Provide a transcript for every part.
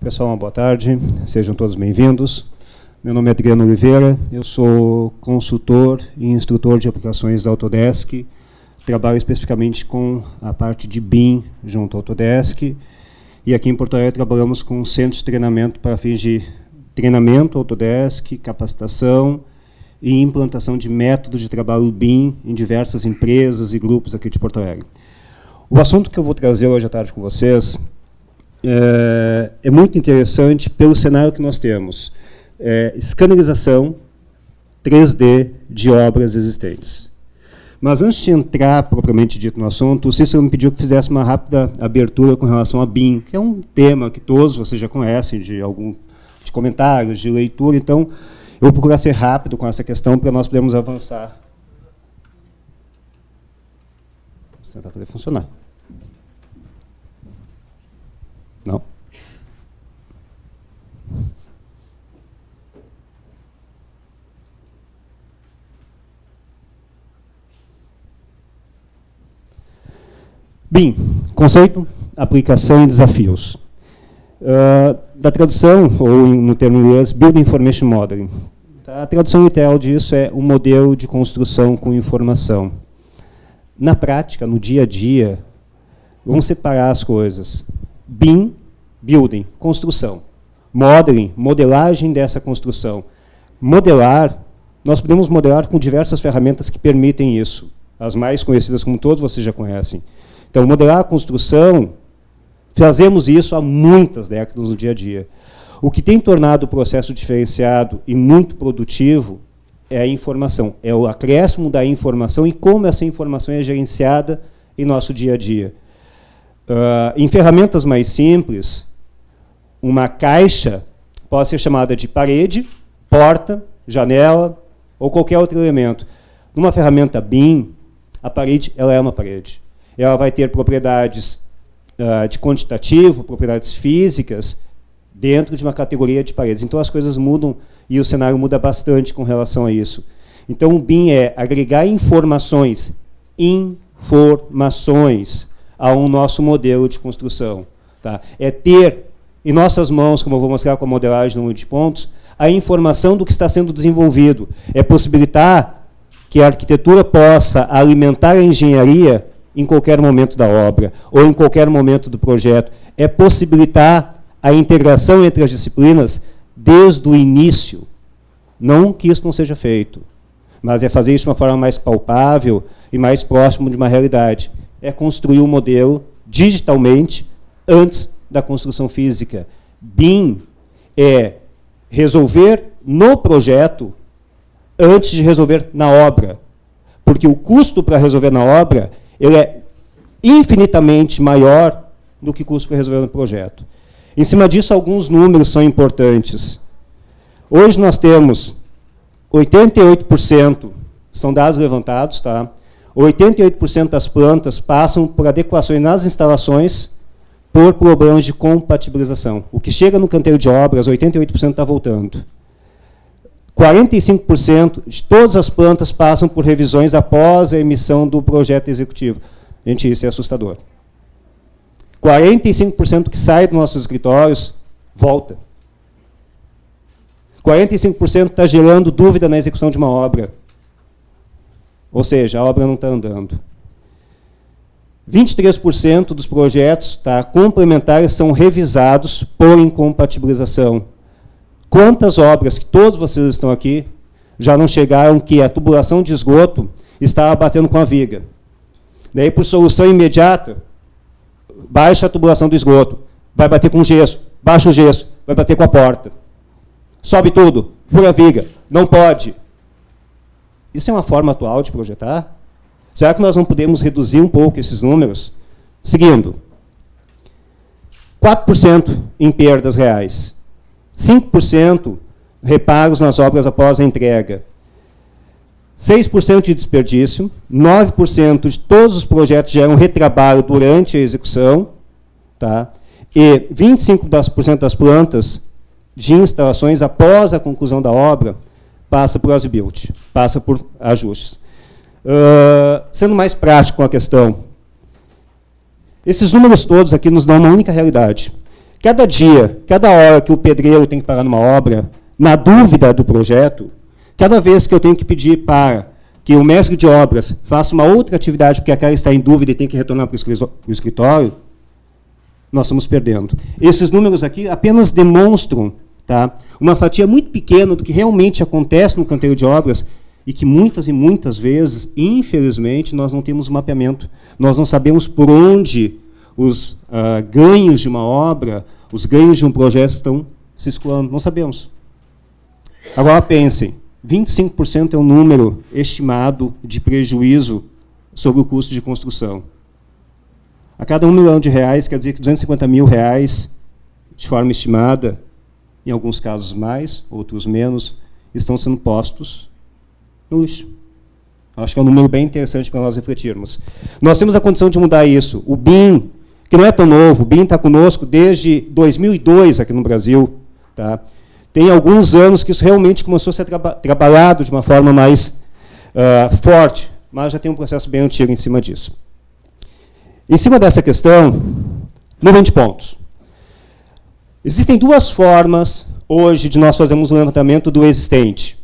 Pessoal, uma boa tarde, sejam todos bem-vindos. Meu nome é Adriano Oliveira, eu sou consultor e instrutor de aplicações da Autodesk, trabalho especificamente com a parte de BIM junto à Autodesk, e aqui em Porto Alegre trabalhamos com centros de treinamento para fins de treinamento Autodesk, capacitação e implantação de métodos de trabalho BIM em diversas empresas e grupos aqui de Porto Alegre. O assunto que eu vou trazer hoje à tarde com vocês é muito interessante pelo cenário que nós temos. Escanerização 3D de obras existentes. Mas antes de entrar propriamente dito no assunto, o Cícero me pediu que fizesse uma rápida abertura com relação a BIM, que é um tema que todos vocês já conhecem de comentários, de leitura, então eu vou procurar ser rápido com essa questão para nós podermos avançar. Vou tentar fazer funcionar. Não? BIM, conceito, aplicação e desafios. Da tradução, ou no termo inglês, Building Information Modeling. A tradução literal disso é um modelo de construção com informação. Na prática, no dia a dia, vamos separar as coisas. BIM, Building, construção. Modeling, modelagem dessa construção. Modelar, nós podemos modelar com diversas ferramentas que permitem isso. As mais conhecidas, como todos vocês já conhecem. Então, modelar a construção, fazemos isso há muitas décadas no dia a dia. O que tem tornado o processo diferenciado e muito produtivo é a informação, é o acréscimo da informação e como essa informação é gerenciada em nosso dia a dia. Em ferramentas mais simples, uma caixa pode ser chamada de parede, porta, janela ou qualquer outro elemento. Numa ferramenta BIM, a parede ela é uma parede. Ela vai ter propriedades de quantitativo, propriedades físicas, dentro de uma categoria de paredes. Então, as coisas mudam e o cenário muda bastante com relação a isso. Então, o BIM é agregar informações ao nosso modelo de construção. Tá? É ter em nossas mãos, como eu vou mostrar com a modelagem no número de pontos, a informação do que está sendo desenvolvido. É possibilitar que a arquitetura possa alimentar a engenharia em qualquer momento da obra, ou em qualquer momento do projeto. É possibilitar a integração entre as disciplinas desde o início. Não que isso não seja feito, mas é fazer isso de uma forma mais palpável e mais próximo de uma realidade. É construir um modelo digitalmente antes da construção física. BIM é resolver no projeto antes de resolver na obra. Porque o custo para resolver na obra ele é infinitamente maior do que o custo para resolver no projeto. Em cima disso, alguns números são importantes. Hoje nós temos 88%, são dados levantados, tá? 88% das plantas passam por adequações nas instalações por problemas de compatibilização. O que chega no canteiro de obras, 88% está voltando. 45% de todas as plantas passam por revisões após a emissão do projeto executivo. Gente, isso é assustador. 45% que sai dos nossos escritórios, volta. 45% está gerando dúvida na execução de uma obra. Ou seja, a obra não está andando. 23% dos projetos complementares são revisados por incompatibilização. Quantas obras, que todos vocês estão aqui, já não chegaram que a tubulação de esgoto estava batendo com a viga? Daí, por solução imediata, baixa a tubulação do esgoto, vai bater com gesso, baixa o gesso, vai bater com a porta. Sobe tudo, fura a viga, não pode. Isso é uma forma atual de projetar? Será que nós não podemos reduzir um pouco esses números? Seguindo. 4% em perdas reais. 5% reparos nas obras após a entrega. 6% de desperdício. 9% de todos os projetos geram retrabalho durante a execução. Tá? E 25% das plantas de instalações após a conclusão da obra passa por as-built, passa por ajustes. Sendo mais prático com a questão, esses números todos aqui nos dão uma única realidade. Cada dia, cada hora que o pedreiro tem que parar numa obra, na dúvida do projeto, cada vez que eu tenho que pedir para que o mestre de obras faça uma outra atividade, porque aquela está em dúvida e tem que retornar para o escritório, nós estamos perdendo. Esses números aqui apenas demonstram, tá, uma fatia muito pequena do que realmente acontece no canteiro de obras e que muitas e muitas vezes, infelizmente, nós não temos mapeamento. Nós não sabemos por onde os ganhos de uma obra, os ganhos de um projeto estão se escoando. Não sabemos. Agora pensem, 25% é o número estimado de prejuízo sobre o custo de construção. A cada R$1 milhão, quer dizer que R$250 mil, de forma estimada, em alguns casos mais, outros menos, estão sendo postos no lixo. Acho que é um número bem interessante para nós refletirmos. Nós temos a condição de mudar isso. O BIM, que não é tão novo, o BIM está conosco desde 2002 aqui no Brasil. Tá? Tem alguns anos que isso realmente começou a ser trabalhado de uma forma mais forte, mas já tem um processo bem antigo em cima disso. Em cima dessa questão, nuvem de pontos. Existem duas formas, hoje, de nós fazermos o levantamento do existente.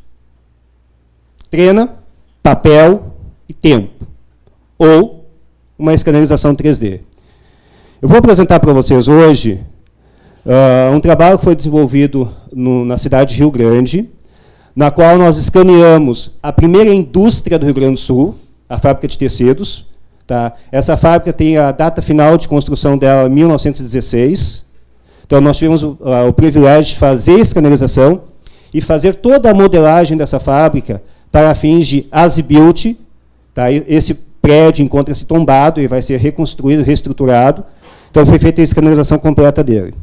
Trena, papel e tempo. Ou uma escanerização 3D. Eu vou apresentar para vocês hoje um trabalho que foi desenvolvido na cidade de Rio Grande, na qual nós escaneamos a primeira indústria do Rio Grande do Sul, a fábrica de tecidos. Tá? Essa fábrica tem a data final de construção dela em 1916. Então, nós tivemos o privilégio de fazer a escanerização e fazer toda a modelagem dessa fábrica para fins de as-built. Tá? Esse prédio encontra-se tombado e vai ser reconstruído, reestruturado. Então, foi feita a escanerização completa dele.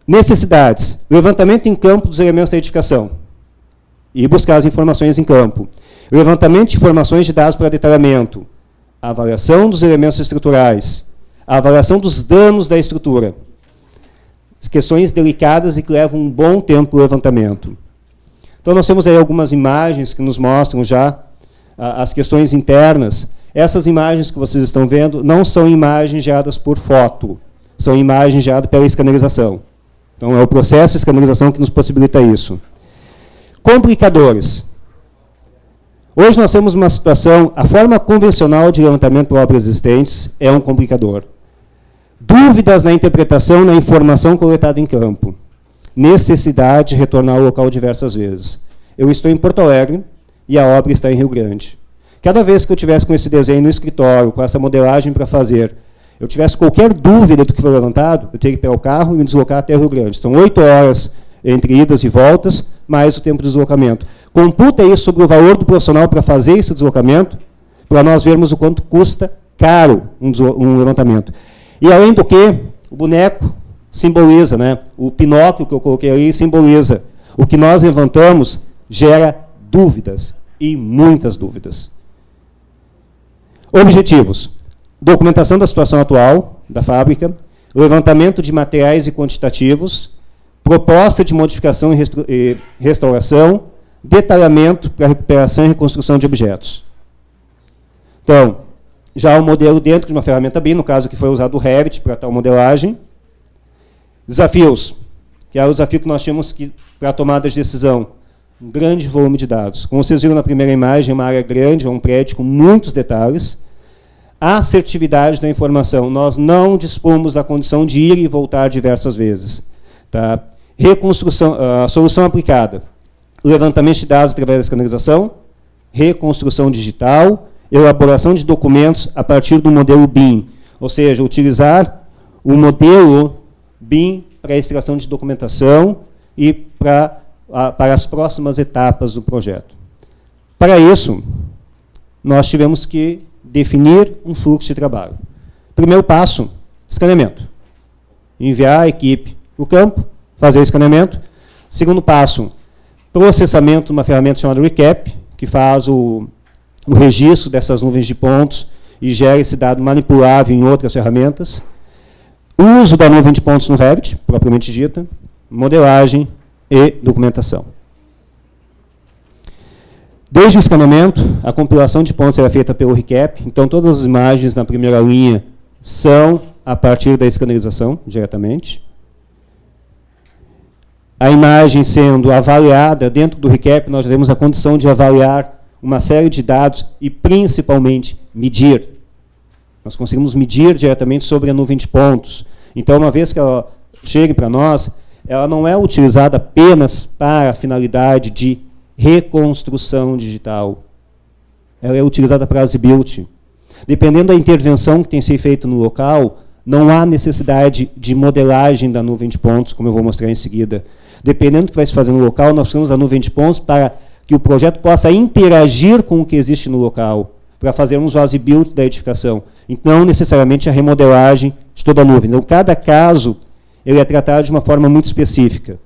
Necessidades. Levantamento em campo dos elementos da edificação. E buscar as informações em campo. Levantamento de informações de dados para detalhamento. A avaliação dos elementos estruturais, a avaliação dos danos da estrutura. Questões delicadas e que levam um bom tempo o levantamento. Então, nós temos aí algumas imagens que nos mostram já as questões internas. Essas imagens que vocês estão vendo não são imagens geradas por foto, são imagens geradas pela escanerização. Então, é o processo de escanerização que nos possibilita isso. Complicadores. Hoje nós temos uma situação, a forma convencional de levantamento por obras existentes é um complicador. Dúvidas na interpretação, na informação coletada em campo. Necessidade de retornar ao local diversas vezes. Eu estou em Porto Alegre e a obra está em Rio Grande. Cada vez que eu tivesse com esse desenho no escritório, com essa modelagem para fazer, eu tivesse qualquer dúvida do que foi levantado, eu teria que pegar o carro e me deslocar até Rio Grande. São 8 horas entre idas e voltas, mais o tempo de deslocamento. Computa isso sobre o valor do profissional para fazer esse deslocamento, para nós vermos o quanto custa caro um levantamento. E, além do que, o boneco simboliza, né? O Pinóquio que eu coloquei ali simboliza. O que nós levantamos gera dúvidas, e muitas dúvidas. Objetivos. Documentação da situação atual da fábrica, levantamento de materiais e quantitativos, proposta de modificação e restauração, detalhamento para recuperação e reconstrução de objetos. Então, já o modelo dentro de uma ferramenta BIM, no caso que foi usado o Revit para tal modelagem. Desafios, que é o desafio que nós tínhamos para a tomada de decisão. Um grande volume de dados. Como vocês viram na primeira imagem, uma área grande, um prédio com muitos detalhes. A assertividade da informação. Nós não dispomos da condição de ir e voltar diversas vezes. Tá? Reconstrução, a solução aplicada. Levantamento de dados através da escanerização, reconstrução digital, elaboração de documentos a partir do modelo BIM. Ou seja, utilizar o modelo BIM para a extração de documentação e para as próximas etapas do projeto. Para isso, nós tivemos que definir um fluxo de trabalho. Primeiro passo, escaneamento. Enviar a equipe para o campo, fazer o escaneamento. Segundo passo, processamento de uma ferramenta chamada Recap, que faz o registro dessas nuvens de pontos e gera esse dado manipulável em outras ferramentas. Uso da nuvem de pontos no Revit, propriamente dita, modelagem e documentação. Desde o escaneamento, a compilação de pontos era feita pelo Recap, então todas as imagens na primeira linha são a partir da escanerização, diretamente. A imagem sendo avaliada, dentro do ReCap, nós temos a condição de avaliar uma série de dados e, principalmente, medir. Nós conseguimos medir diretamente sobre a nuvem de pontos. Então, uma vez que ela chegue para nós, ela não é utilizada apenas para a finalidade de reconstrução digital. Ela é utilizada para as-built. Dependendo da intervenção que tem que ser feita no local, não há necessidade de modelagem da nuvem de pontos, como eu vou mostrar em seguida. Dependendo do que vai se fazer no local, nós precisamos da nuvem de pontos para que o projeto possa interagir com o que existe no local, para fazermos o as-built da edificação. E não necessariamente a remodelagem de toda a nuvem. Então, cada caso ele é tratado de uma forma muito específica.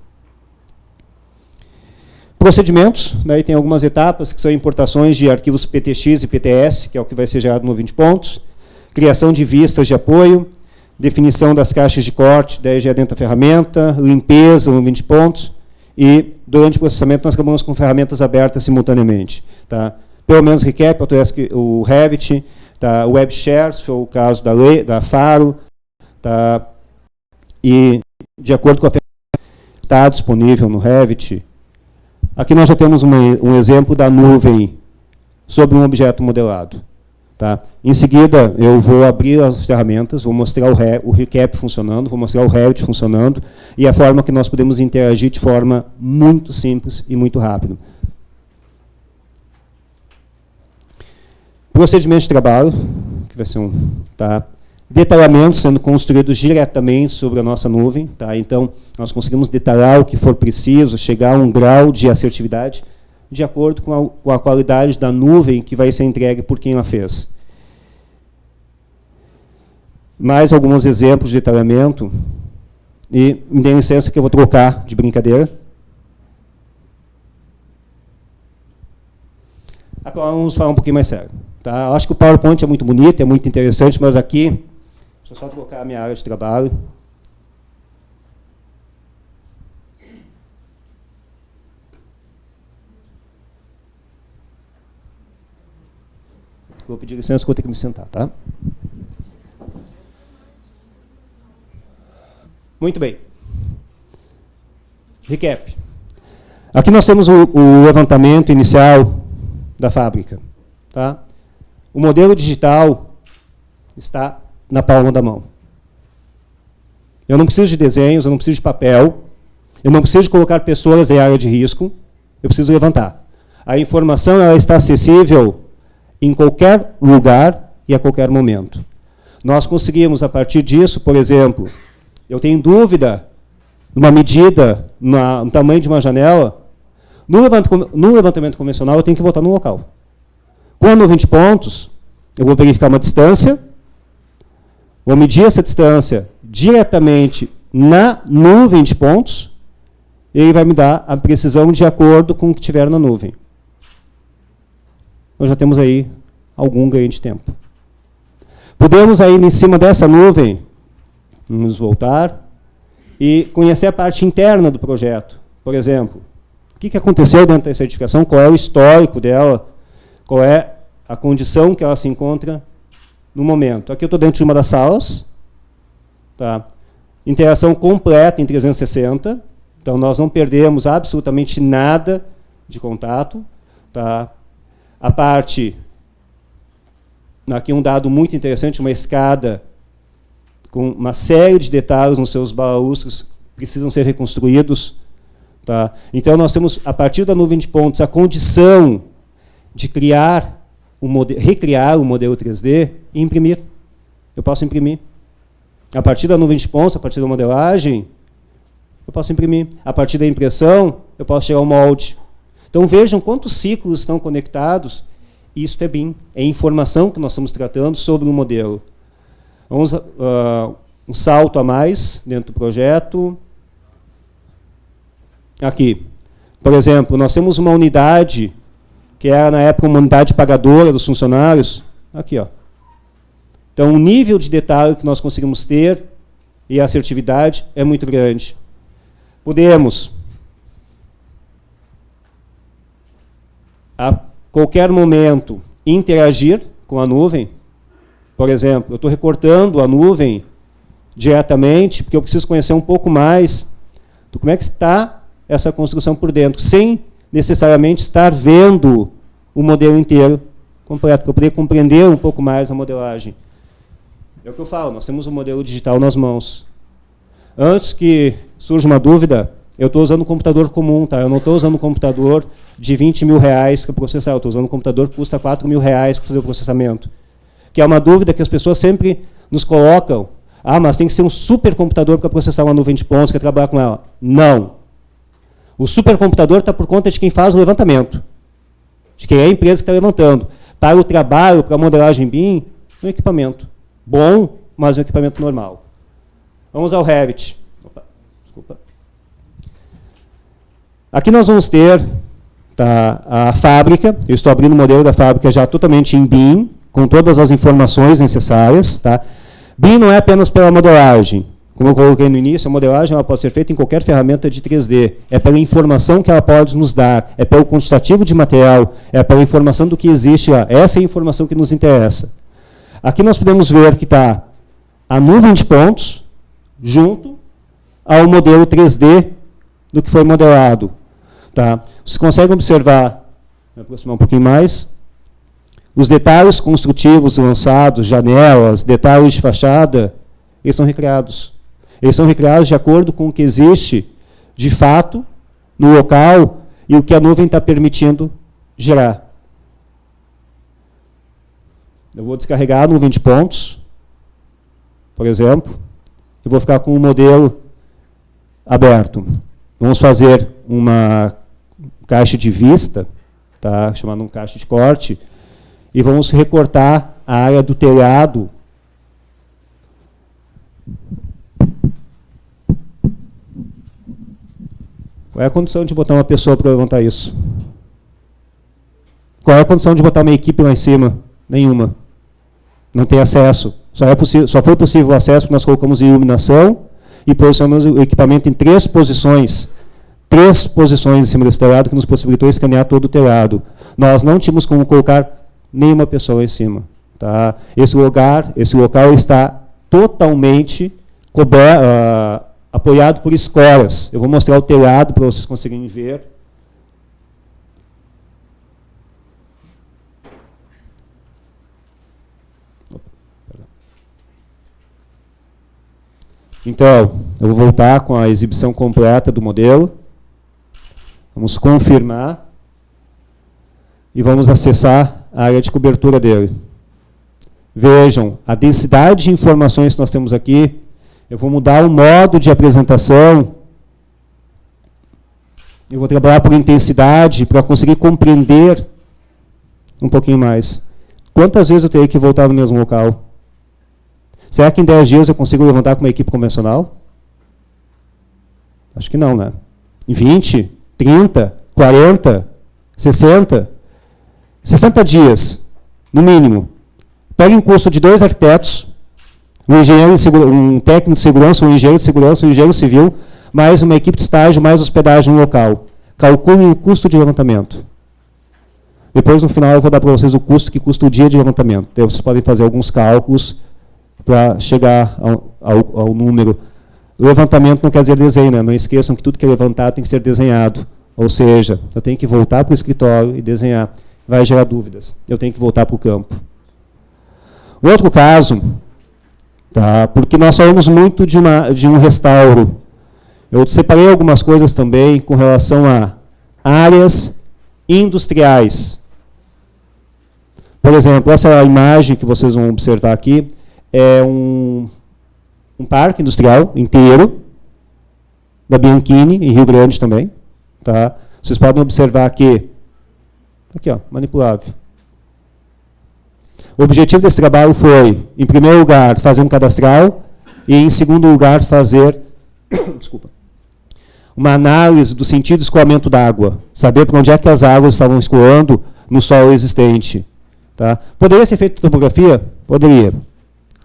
Procedimentos, daí tem algumas etapas, que são importações de arquivos PTX e PTS, que é o que vai ser gerado no nuvem de pontos, criação de vistas de apoio, definição das caixas de corte, daí já dentro da ferramenta, limpeza no nuvem de pontos, e durante o processamento nós acabamos com ferramentas abertas simultaneamente. Tá? Pelo menos ReCap, o Revit, tá? O WebShare, se for o caso da Faro, tá? E de acordo com a ferramenta que está disponível no Revit. Aqui nós já temos um exemplo da nuvem sobre um objeto modelado. Tá? Em seguida, eu vou abrir as ferramentas, vou mostrar o ReCap funcionando, vou mostrar o Revit funcionando, e a forma que nós podemos interagir de forma muito simples e muito rápida. Procedimento de trabalho, que vai ser tá? Detalhamentos sendo construídos diretamente sobre a nossa nuvem. Tá? Então, nós conseguimos detalhar o que for preciso, chegar a um grau de assertividade de acordo com a qualidade da nuvem que vai ser entregue por quem a fez. Mais alguns exemplos de detalhamento. E me dê licença que eu vou trocar de brincadeira. Agora vamos falar um pouquinho mais sério. Tá? Eu acho que o PowerPoint é muito bonito, é muito interessante, mas aqui, deixa eu só trocar a minha área de trabalho. Vou pedir licença que eu vou ter que me sentar, tá? Muito bem. ReCap. Aqui nós temos o levantamento inicial da fábrica. Tá? O modelo digital está na palma da mão. Eu não preciso de desenhos, eu não preciso de papel, eu não preciso de colocar pessoas em área de risco, eu preciso levantar. A informação ela está acessível em qualquer lugar e a qualquer momento. Nós conseguimos, a partir disso, por exemplo, eu tenho dúvida numa medida, no tamanho de uma janela, no levantamento convencional eu tenho que voltar no local. Com a nuvem de pontos, eu vou verificar uma distância, vou medir essa distância diretamente na nuvem de pontos, e ele vai me dar a precisão de acordo com o que tiver na nuvem. Nós já temos aí algum ganho de tempo. Podemos aí, em cima dessa nuvem, vamos voltar, e conhecer a parte interna do projeto. Por exemplo, o que aconteceu dentro dessa edificação, qual é o histórico dela, qual é a condição que ela se encontra no momento. Aqui eu estou dentro de uma das salas. Tá? Interação completa em 360. Então, nós não perdemos absolutamente nada de contato. Tá? A parte... Aqui um dado muito interessante, uma escada com uma série de detalhes nos seus balaústres que precisam ser reconstruídos. Tá? Então, nós temos, a partir da nuvem de pontos, a condição de criar recriar o modelo 3D e imprimir. Eu posso imprimir. A partir da nuvem de pontos, a partir da modelagem, eu posso imprimir. A partir da impressão, eu posso chegar ao molde. Então, vejam quantos ciclos estão conectados. Isso é BIM. É informação que nós estamos tratando sobre o modelo. Vamos um salto a mais dentro do projeto. Aqui. Por exemplo, nós temos uma unidade que era, na época, uma unidade pagadora dos funcionários. Aqui, ó. Então, o nível de detalhe que nós conseguimos ter e a assertividade é muito grande. Podemos, a qualquer momento, interagir com a nuvem. Por exemplo, eu estou recortando a nuvem diretamente, porque eu preciso conhecer um pouco mais do como é que está essa construção por dentro, sem necessariamente estar vendo o modelo inteiro completo, para poder compreender um pouco mais a modelagem. É o que eu falo, nós temos um modelo digital nas mãos. Antes que surja uma dúvida, eu estou usando um computador comum, tá? Eu não estou usando um computador de 20 mil reais para processar, eu estou usando um computador que custa 4 mil reais para fazer o processamento. Que é uma dúvida que as pessoas sempre nos colocam. Ah, mas tem que ser um supercomputador para processar uma nuvem de pontos, quer trabalhar com ela. Não. O supercomputador está por conta de quem faz o levantamento, de quem é a empresa que está levantando. Para o trabalho, para a modelagem BIM, um equipamento bom, mas um equipamento normal. Vamos ao Revit. Opa, desculpa. Aqui nós vamos ter, tá, a fábrica. Eu estou abrindo o modelo da fábrica já totalmente em BIM, com todas as informações necessárias. Tá? BIM não é apenas pela modelagem. Como eu coloquei no início, a modelagem ela pode ser feita em qualquer ferramenta de 3D. É pela informação que ela pode nos dar, é pelo quantitativo de material, é pela informação do que existe lá. Essa é a informação que nos interessa. Aqui nós podemos ver que está a nuvem de pontos junto ao modelo 3D do que foi modelado. Tá? Vocês conseguem observar, vou aproximar um pouquinho mais, os detalhes construtivos lançados, janelas, detalhes de fachada, eles são recriados. Eles são recriados de acordo com o que existe, de fato, no local e o que a nuvem está permitindo gerar. Eu vou descarregar a nuvem de pontos, por exemplo, e vou ficar com o modelo aberto. Vamos fazer uma caixa de vista, tá, chamada um caixa de corte, e vamos recortar a área do telhado. Qual é a condição de botar uma pessoa para levantar isso? Qual é a condição de botar uma equipe lá em cima? Nenhuma. Não tem acesso. Só foi possível o acesso porque nós colocamos iluminação e posicionamos o equipamento em 3 posições. 3 posições em cima desse telhado que nos possibilitou escanear todo o telhado. Nós não tínhamos como colocar nenhuma pessoa lá em cima. Tá? Esse local está totalmente apoiado por escoras. Eu vou mostrar o telhado para vocês conseguirem ver. Então, eu vou voltar com a exibição completa do modelo. Vamos confirmar. E vamos acessar a área de cobertura dele. Vejam, a densidade de informações que nós temos aqui. Eu vou mudar o modo de apresentação. Eu vou trabalhar por intensidade para conseguir compreender um pouquinho mais. Quantas vezes eu terei que voltar no mesmo local? Será que em 10 dias eu consigo levantar com uma equipe convencional? Acho que não, né? Em 20, 30, 40, 60, 60 dias, no mínimo. Pegue um custo de 2 arquitetos, um técnico de segurança, um engenheiro de segurança, um engenheiro civil, mais uma equipe de estágio, mais hospedagem no local. Calculem o custo de levantamento. Depois, no final, eu vou dar para vocês o custo que custa o dia de levantamento. Então, vocês podem fazer alguns cálculos para chegar ao número. O levantamento não quer dizer desenho, né? Não esqueçam que tudo que é levantado tem que ser desenhado. Ou seja, eu tenho que voltar para o escritório e desenhar. Vai gerar dúvidas. Eu tenho que voltar para o campo. O outro caso, tá? Porque nós falamos muito de um restauro. Eu separei algumas coisas também com relação a áreas industriais. Por exemplo, essa imagem que vocês vão observar aqui é um parque industrial inteiro, da Bianchini, em Rio Grande também. Tá? Vocês podem observar que, aqui, ó, manipulável. O objetivo desse trabalho foi, em primeiro lugar, fazer um cadastral e, em segundo lugar, fazer desculpa, uma análise do sentido de escoamento d'água. Saber para onde é que as águas estavam escoando no solo existente. Tá? Poderia ser feita topografia? Poderia.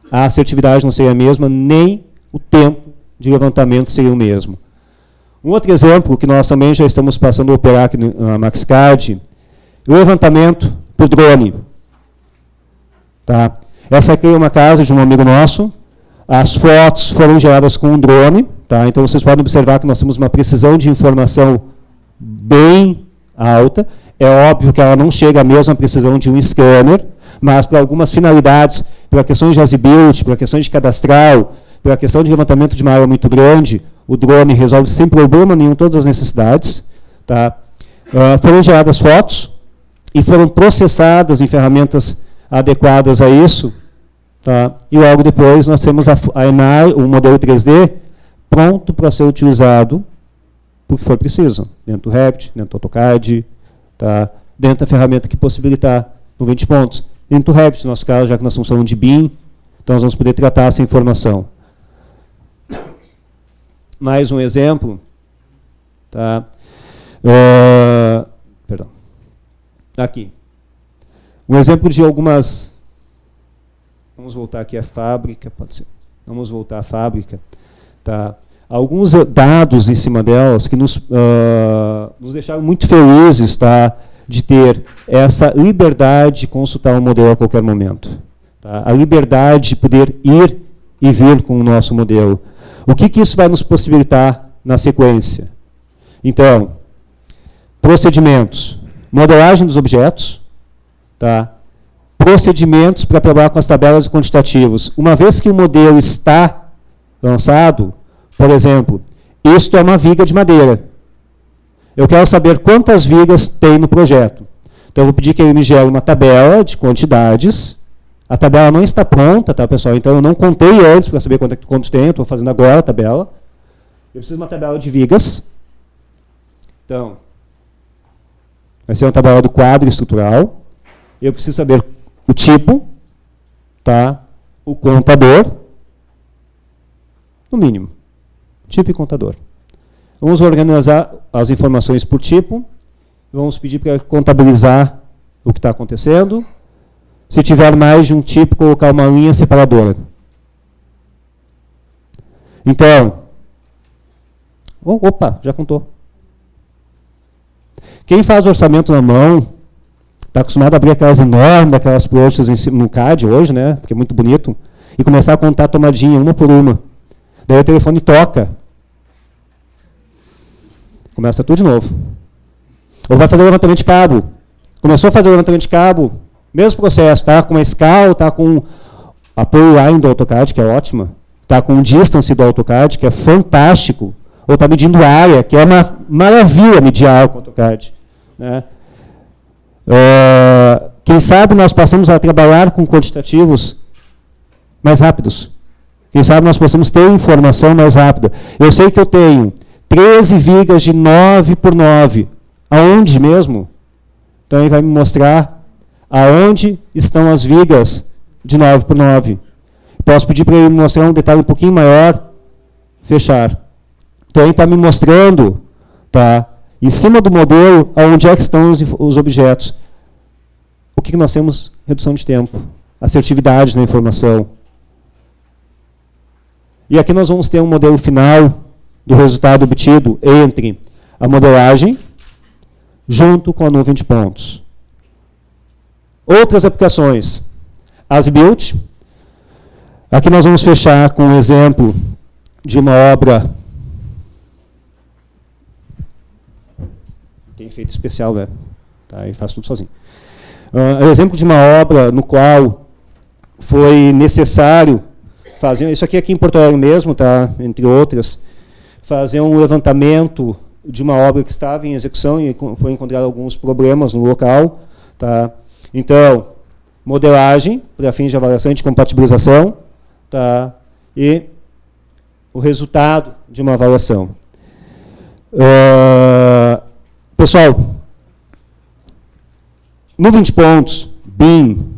A assertividade não seria a mesma, nem o tempo de levantamento seria o mesmo. Um outro exemplo, que nós também já estamos passando a operar aqui na MaxCAD, o levantamento por drone. Tá? Essa aqui é uma casa de um amigo nosso, As fotos foram geradas com um drone, tá? Então vocês podem observar que nós temos uma precisão de informação bem alta. É óbvio que ela não chega à mesma precisão de um scanner, mas para algumas finalidades, para questões de as-built, para questões de cadastral, para questão de levantamento de uma área muito grande, o drone resolve sem problema nenhum todas as necessidades. Tá? Foram geradas fotos e foram processadas em ferramentas adequadas a isso. Tá? E logo depois nós temos a ENAR, o modelo 3D, pronto para ser utilizado porque for preciso, dentro do Revit, dentro do AutoCAD, tá? Dentro da ferramenta que possibilitar no 20 pontos. Dentro do Revit, no nosso caso, já que nós estamos falando de BIM, então nós vamos poder tratar essa informação. Mais um exemplo. Tá? Perdão. Aqui. Um exemplo de algumas... Vamos voltar aqui à fábrica, pode ser. Vamos voltar à fábrica. Tá? Alguns dados em cima delas que nos deixaram muito felizes, tá? De ter essa liberdade de consultar o modelo a qualquer momento. Tá? A liberdade de poder ir e vir com o nosso modelo. O que isso vai nos possibilitar na sequência? Então, procedimentos. Modelagem dos objetos. Tá? Procedimentos para trabalhar com as tabelas e quantitativos. Uma vez que o modelo está lançado, por exemplo, isto é uma viga de madeira. Eu quero saber quantas vigas tem no projeto. Então, eu vou pedir que ele me gere uma tabela de quantidades. A tabela não está pronta, tá, pessoal? Então, eu não contei antes para saber quantos tem. Eu estou fazendo agora a tabela. Eu preciso de uma tabela de vigas. Então, vai ser uma tabela do quadro estrutural. Eu preciso saber o tipo, tá? O contador, no mínimo. Tipo e contador. Vamos organizar as informações por tipo. Vamos pedir para contabilizar o que está acontecendo. Se tiver mais de um tipo, colocar uma linha separadora. Então, opa, já contou. Quem faz orçamento na mão, está acostumado a abrir aquelas enormes, daquelas pranchas no CAD hoje, né? Porque é muito bonito, e começar a contar tomadinha, uma por uma. Daí o telefone toca. Começa tudo de novo. Ou vai fazer o levantamento de cabo. Começou a fazer o levantamento de cabo, mesmo processo, tá? Com a escala, tá com a polyline do AutoCAD, que é ótima, tá com o distance do AutoCAD, que é fantástico, ou tá medindo área, que é uma maravilha medir área com o AutoCAD. Né? Quem sabe nós passamos a trabalhar com quantitativos mais rápidos. Quem sabe nós possamos ter informação mais rápida. Eu sei que eu tenho 13 vigas de 9 por 9. Aonde mesmo? Então ele vai me mostrar aonde estão as vigas de 9 por 9. Posso pedir para ele me mostrar um detalhe um pouquinho maior, fechar. Então ele está me mostrando, tá, em cima do modelo, aonde é que estão os objetos. O que nós temos? Redução de tempo, assertividade na informação. E aqui nós vamos ter um modelo final do resultado obtido entre a modelagem junto com a nuvem de pontos. Outras aplicações. As-built. Aqui nós vamos fechar com um exemplo de uma obra. Tem efeito especial, né? Tá, e faz tudo sozinho. É um exemplo de uma obra no qual foi necessário fazer, isso aqui em Porto Alegre mesmo, tá, entre outras, fazer um levantamento de uma obra que estava em execução e foi encontrar alguns problemas no local. Tá? Então, modelagem, para fins de avaliação e de compatibilização, tá? E o resultado de uma avaliação. Pessoal, nuvem de pontos, BIM,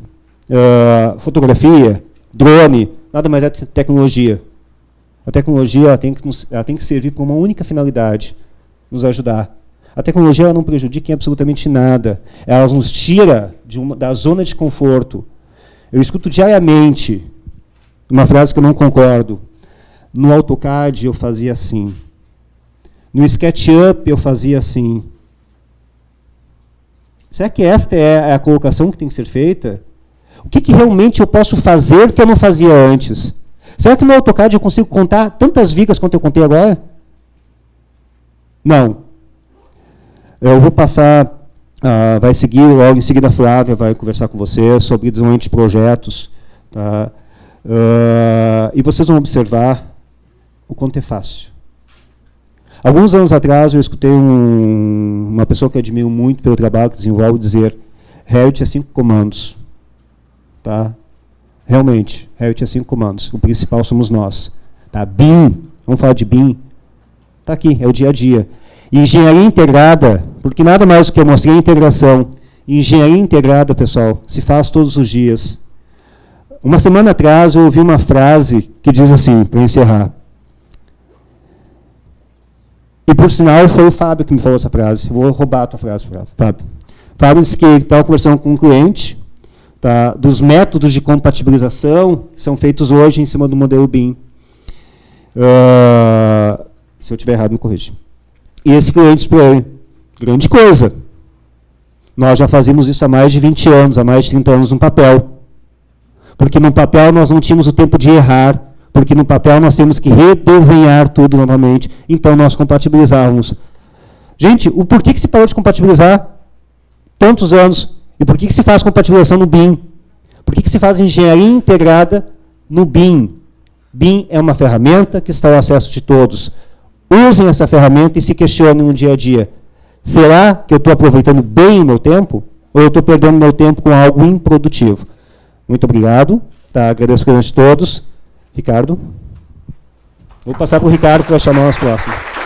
fotografia, drone, nada mais é que tecnologia. A tecnologia ela tem que servir para uma única finalidade, nos ajudar. A tecnologia ela não prejudica em absolutamente nada. Ela nos tira da zona de conforto. Eu escuto diariamente uma frase que eu não concordo. No AutoCAD eu fazia assim. No SketchUp eu fazia assim. Será que esta é a colocação que tem que ser feita? O que realmente eu posso fazer que eu não fazia antes? Será que no AutoCAD eu consigo contar tantas vigas quanto eu contei agora? Não. Eu vou passar, vai seguir, logo em seguida a Flávia vai conversar com vocês sobre desenvolvimento de projetos. Tá? E vocês vão observar o quanto é fácil. Alguns anos atrás eu escutei uma pessoa que eu admiro muito pelo trabalho que desenvolve dizer: Revit é 5 comandos. Tá? Realmente, Revit é 5 comandos. O principal somos nós. Tá? BIM, vamos falar de BIM. Está aqui, é o dia a dia. Engenharia integrada, porque nada mais do que eu mostrei a integração. Engenharia integrada, pessoal, se faz todos os dias. Uma semana atrás eu ouvi uma frase que diz assim, para encerrar. E por sinal foi o Fábio que me falou essa frase. Eu vou roubar a tua frase, Fábio. Fábio disse que estava conversando com um cliente, tá, dos métodos de compatibilização que são feitos hoje em cima do modelo BIM. Se eu estiver errado, me corrija. E esse cliente disse para ele: grande coisa. Nós já fazíamos isso há mais de 20 anos, há mais de 30 anos no papel. Porque no papel nós não tínhamos o tempo de errar, porque no papel nós temos que redesenhar tudo novamente. Então nós compatibilizávamos. Gente, o porquê que se parou de compatibilizar tantos anos? E por que se faz compatibilização no BIM? Por que se faz engenharia integrada no BIM? BIM é uma ferramenta que está ao acesso de todos. Usem essa ferramenta e se questionem no dia a dia. Será que eu estou aproveitando bem o meu tempo? Ou eu estou perdendo meu tempo com algo improdutivo? Muito obrigado. Tá, agradeço a presença de todos. Ricardo. Vou passar para o Ricardo para chamar os próximos.